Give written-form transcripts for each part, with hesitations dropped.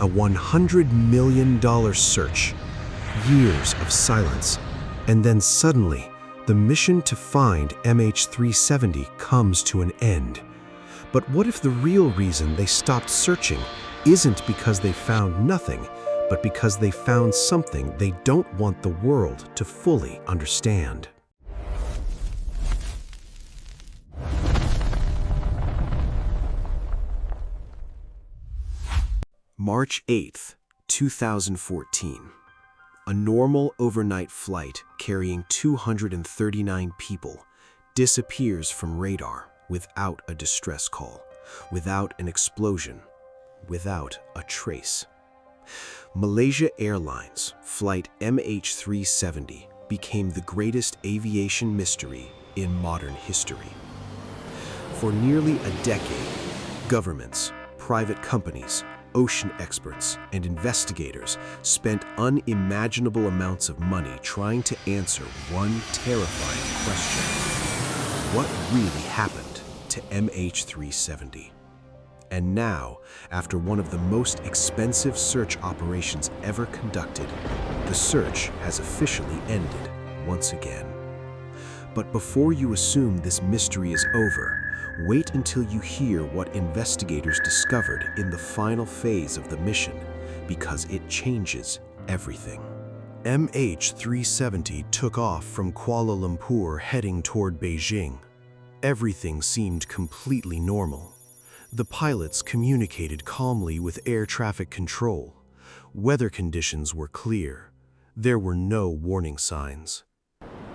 A $100 million search, years of silence, and then suddenly, the mission to find MH370 comes to an end. But what if the real reason they stopped searching isn't because they found nothing, but because they found something they don't want the world to fully understand? March 8th, 2014. A normal overnight flight carrying 239 people disappears from radar without a distress call, without an explosion, without a trace. Malaysia Airlines flight MH370 became the greatest aviation mystery in modern history. For nearly a decade, governments, private companies, ocean experts, and investigators spent unimaginable amounts of money trying to answer one terrifying question. What really happened to MH370? And now, after one of the most expensive search operations ever conducted, the search has officially ended once again. But before you assume this mystery is over, wait until you hear what investigators discovered in the final phase of the mission, because it changes everything. MH370 took off from Kuala Lumpur heading toward Beijing. Everything seemed completely normal. The pilots communicated calmly with air traffic control. Weather conditions were clear. There were no warning signs.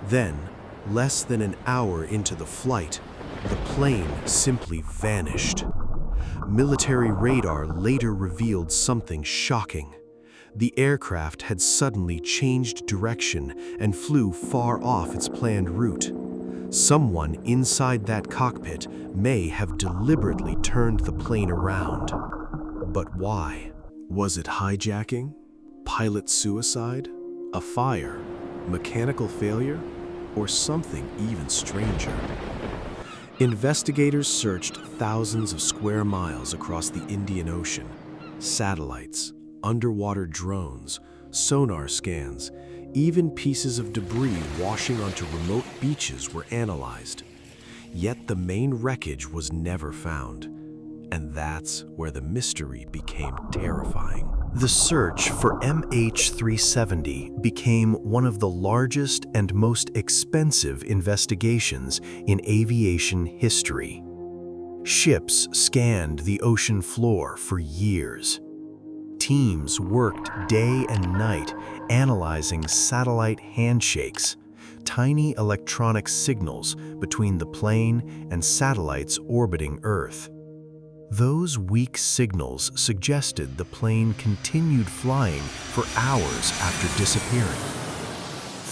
Then, less than an hour into the flight, the plane simply vanished. Military radar later revealed something shocking. The aircraft had suddenly changed direction and flew far off its planned route. Someone inside that cockpit may have deliberately turned the plane around. But why? Was it hijacking? Pilot suicide? A fire? Mechanical failure? Or something even stranger? Investigators searched thousands of square miles across the Indian Ocean. Satellites, underwater drones, sonar scans, even pieces of debris washing onto remote beaches were analyzed. Yet the main wreckage was never found. And that's where the mystery became terrifying. The search for MH370 became one of the largest and most expensive investigations in aviation history. Ships scanned the ocean floor for years. Teams worked day and night analyzing satellite handshakes, tiny electronic signals between the plane and satellites orbiting Earth. Those weak signals suggested the plane continued flying for hours after disappearing.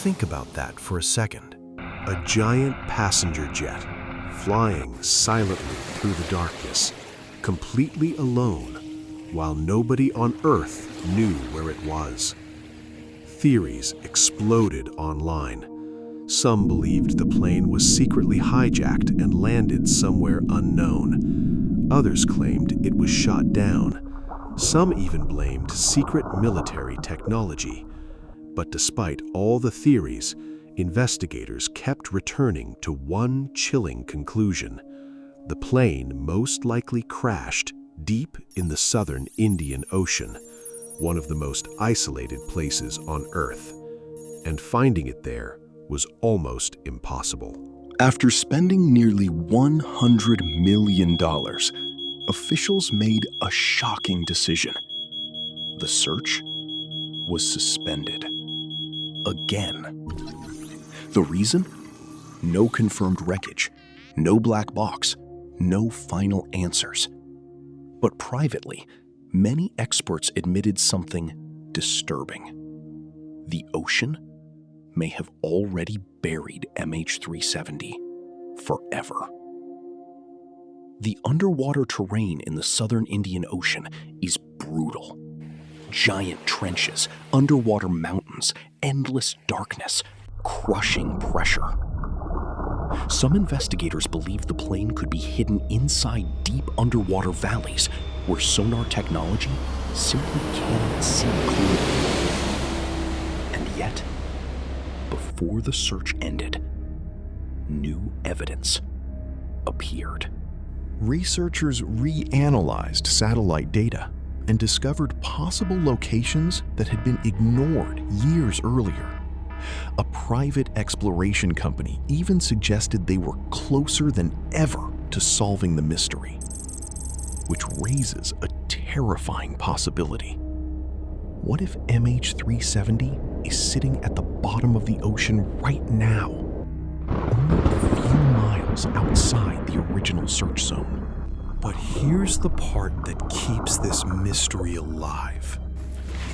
Think about that for a second. A giant passenger jet, flying silently through the darkness, completely alone, while nobody on Earth knew where it was. Theories exploded online. Some believed the plane was secretly hijacked and landed somewhere unknown. Others claimed it was shot down. Some even blamed secret military technology. But despite all the theories, investigators kept returning to one chilling conclusion. The plane most likely crashed deep in the southern Indian Ocean, one of the most isolated places on Earth. And finding it there was almost impossible. After spending nearly $100 million, officials made a shocking decision. The search was suspended. Again. The reason? No confirmed wreckage, no black box, no final answers. But privately, many experts admitted something disturbing. The ocean may have already buried MH370 forever. The underwater terrain in the southern Indian Ocean is brutal. Giant trenches, underwater mountains, endless darkness, crushing pressure. Some investigators believe the plane could be hidden inside deep underwater valleys where sonar technology simply cannot see clearly. And yet, before the search ended, new evidence appeared. Researchers reanalyzed satellite data and discovered possible locations that had been ignored years earlier. A private exploration company even suggested they were closer than ever to solving the mystery, which raises a terrifying possibility. What if MH370 is sitting at the bottom of the ocean right now, only a few miles outside the original search zone? But here's the part that keeps this mystery alive.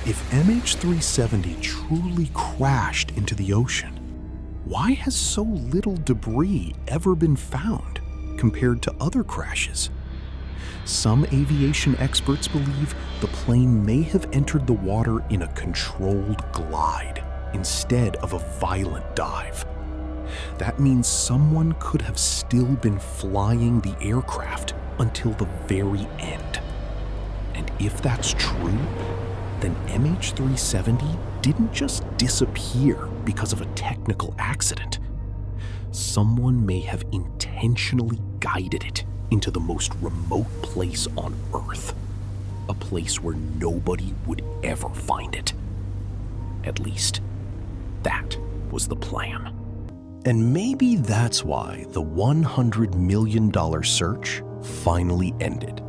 If MH370 truly crashed into the ocean, why has so little debris ever been found compared to other crashes? Some aviation experts believe the plane may have entered the water in a controlled glide instead of a violent dive. That means someone could have still been flying the aircraft until the very end. And if that's true, then MH370 didn't just disappear because of a technical accident. Someone may have intentionally guided it into the most remote place on Earth, a place where nobody would ever find it. At least, that was the plan. And maybe that's why the $100 million search finally ended.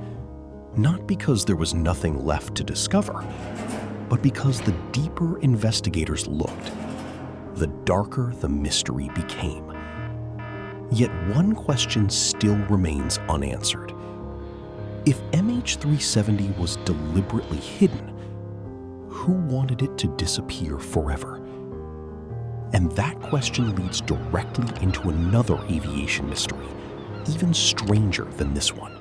Not because there was nothing left to discover, but because the deeper investigators looked, the darker the mystery became. Yet one question still remains unanswered. If MH370 was deliberately hidden, who wanted it to disappear forever? And that question leads directly into another aviation mystery, even stranger than this one.